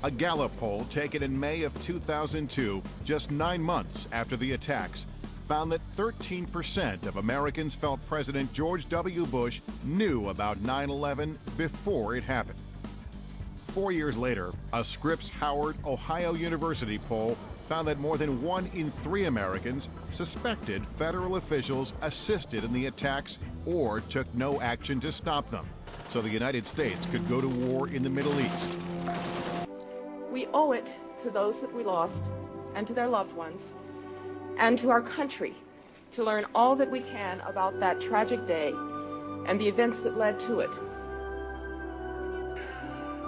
A Gallup poll taken in May of 2002, just 9 months after the attacks, found that 13% of Americans felt President George W. Bush knew about 9/11 before it happened. 4 years later, a Scripps Howard Ohio University poll found that more than 1 in 3 Americans suspected federal officials assisted in the attacks or took no action to stop them, so the United States could go to war in the Middle East. We owe it to those that we lost and to their loved ones and to our country to learn all that we can about that tragic day and the events that led to it.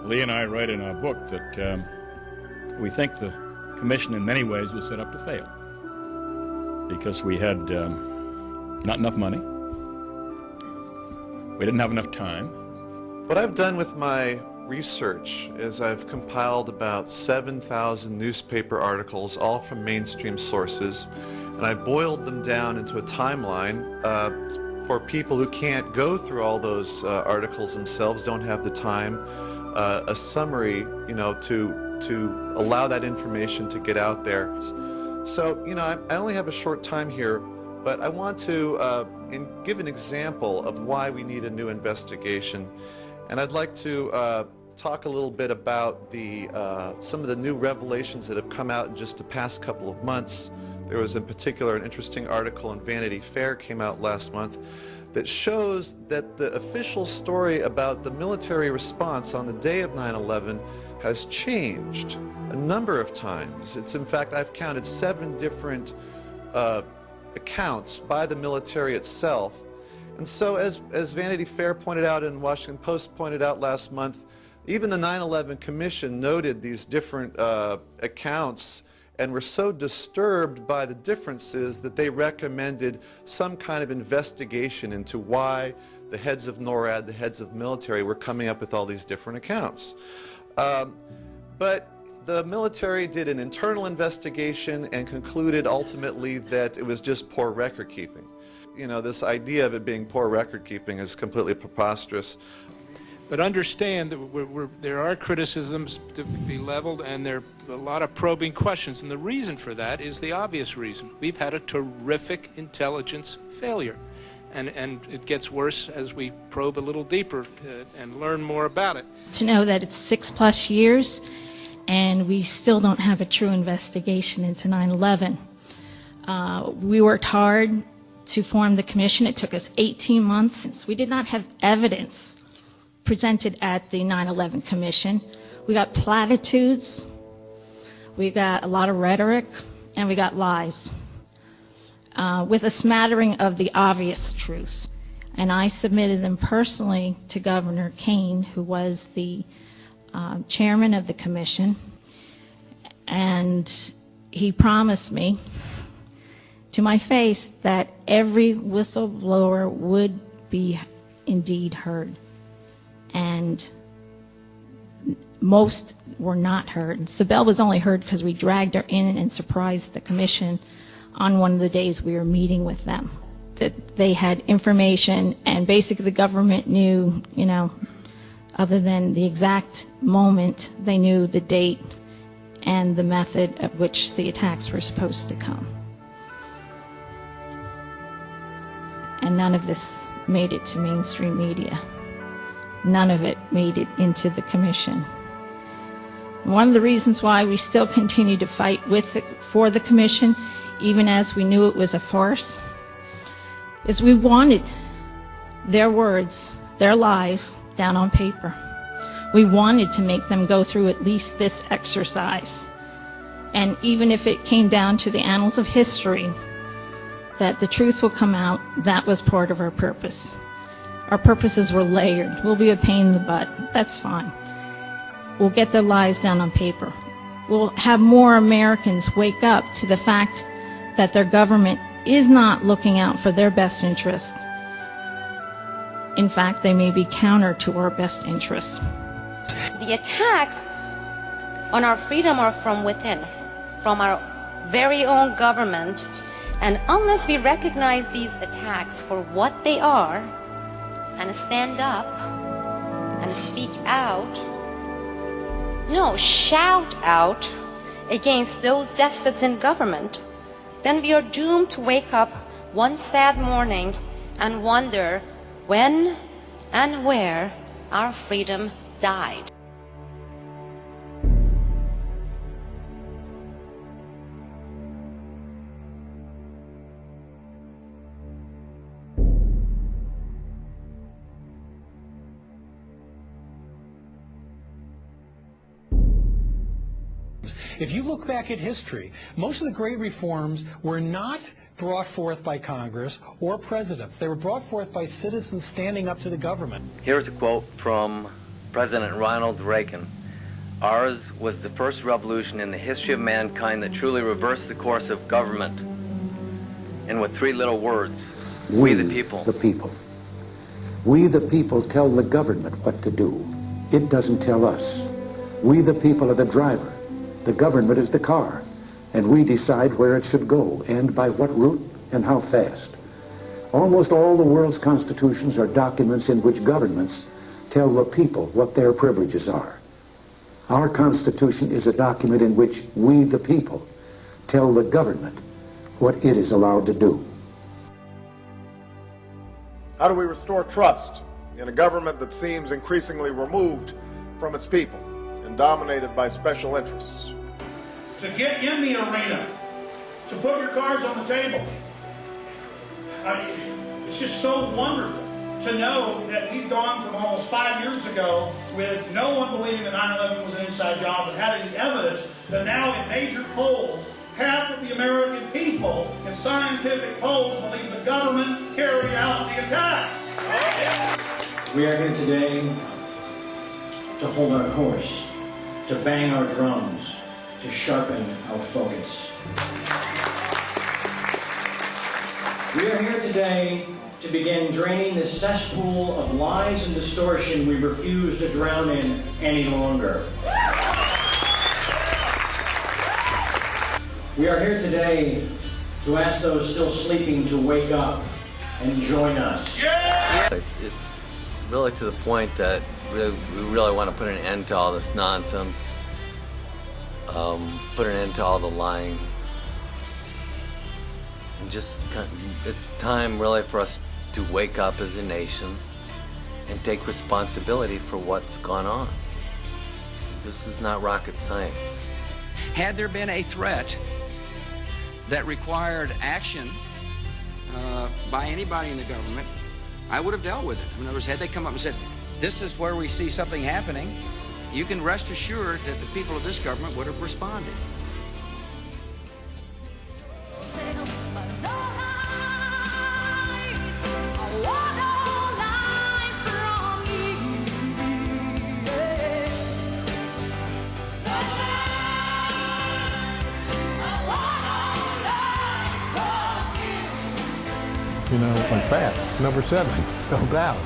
Lee and I write in our book that we think the commission in many ways was set up to fail because we had not enough money, we didn't have enough time. What I've done with my research is I've compiled about 7,000 newspaper articles, all from mainstream sources, and I boiled them down into a timeline for people who can't go through all those articles themselves, don't have the time, a summary, to allow that information to get out there. So, I only have a short time here, but I want to give an example of why we need a new investigation. And I'd like to talk a little bit about some of the new revelations that have come out in just the past couple of months. There was in particular an interesting article in Vanity Fair came out last month that shows that the official story about the military response on the day of 9/11 has changed a number of times. It's, in fact, I've counted 7 different accounts by the military itself. And so as Vanity Fair pointed out and Washington Post pointed out last month, even the 9/11 Commission noted these different accounts and were so disturbed by the differences that they recommended some kind of investigation into why the heads of NORAD, the heads of military, were coming up with all these different accounts. But the military did an internal investigation and concluded ultimately that it was just poor record keeping. This idea of it being poor record keeping is completely preposterous. But understand that there are criticisms to be leveled, and there are a lot of probing questions. And the reason for that is the obvious reason. We've had a terrific intelligence failure. And it gets worse as we probe a little deeper and learn more about it. To know that it's 6+ years, and we still don't have a true investigation into 9/11. We worked hard to form the commission. It took us 18 months. We did not have evidence presented at the 9/11 Commission. We got platitudes, we got a lot of rhetoric, and we got lies, with a smattering of the obvious truths. And I submitted them personally to Governor Kane, who was the chairman of the commission, and he promised me to my face that every whistleblower would be indeed heard. And most were not heard. Sibel was only heard because we dragged her in and surprised the commission on one of the days we were meeting with them. That they had information, and basically the government knew, other than the exact moment, they knew the date and the method at which the attacks were supposed to come. And none of this made it to mainstream media. None of it made it into the commission. One of the reasons why we still continue to fight for the commission, even as we knew it was a farce, is we wanted their words, their lies, down on paper. We wanted to make them go through at least this exercise. And even if it came down to the annals of history, that the truth will come out, that was part of our purpose. Our purposes were layered. We'll be a pain in the butt. That's fine. We'll get their lies down on paper. We'll have more Americans wake up to the fact that their government is not looking out for their best interests. In fact, they may be counter to our best interests. The attacks on our freedom are from within, from our very own government. And unless we recognize these attacks for what they are and stand up and speak out, no, shout out against those despots in government, then we are doomed to wake up one sad morning and wonder when and where our freedom died. If you look back at history, most of the great reforms were not brought forth by Congress or presidents. They were brought forth by citizens standing up to the government. Here's a quote from President Ronald Reagan. "Ours was the first revolution in the history of mankind that truly reversed the course of government." And with three little words, we the people. The people. We the people tell the government what to do. It doesn't tell us. We the people are the driver. The government is the car, and we decide where it should go and by what route and how fast. Almost all the world's constitutions are documents in which governments tell the people what their privileges are. Our Constitution is a document in which we, the people, tell the government what it is allowed to do. How do we restore trust in a government that seems increasingly removed from its people and dominated by special interests? To get in the arena, to put your cards on the table. It's just so wonderful to know that we've gone from almost 5 years ago with no one believing that 9/11 was an inside job and having the evidence that now in major polls, half of the American people in scientific polls believe the government carried out the attack. We are here today to hold our course, to bang our drums, to sharpen our focus. We are here today to begin draining the cesspool of lies and distortion we refuse to drown in any longer. We are here today to ask those still sleeping to wake up and join us. It's really to the point that we really want to put an end to all this nonsense, put an end to all the lying, and just it's time really for us to wake up as a nation and take responsibility for what's gone on. This is not rocket science. Had there been a threat that required action by anybody in the government, I would have dealt with it. In other words, had they come up and said, this is where we see something happening, you can rest assured that the people of this government would have responded. You know, went fast. Number 7, no doubt.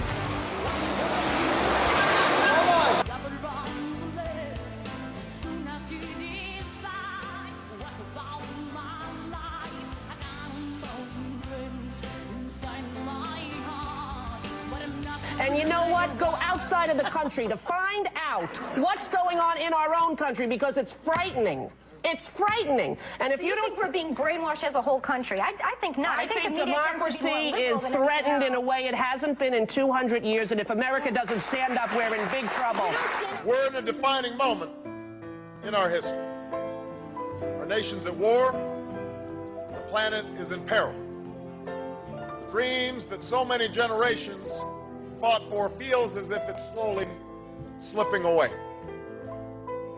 And you know what? Go outside of the country to find out what's going on in our own country, because it's frightening. It's frightening. And if you don't think we're being brainwashed as a whole country, I think not. I think democracy is threatened in a way it hasn't been in 200 years, and if America doesn't stand up, we're in big trouble. We're in a defining moment in our history. Our nation's at war. The planet is in peril. The dreams that so many generations fought for feels as if it's slowly slipping away.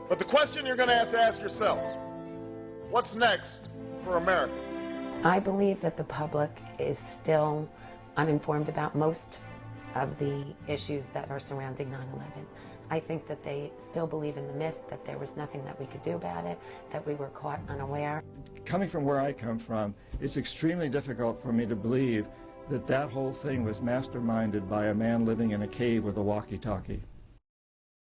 But the question you're going to have to ask yourselves, what's next for America? I believe that the public is still uninformed about most of the issues that are surrounding 9/11. I think that they still believe in the myth that there was nothing that we could do about it, that we were caught unaware. Coming from where I come from, it's extremely difficult for me to believe that that whole thing was masterminded by a man living in a cave with a walkie-talkie.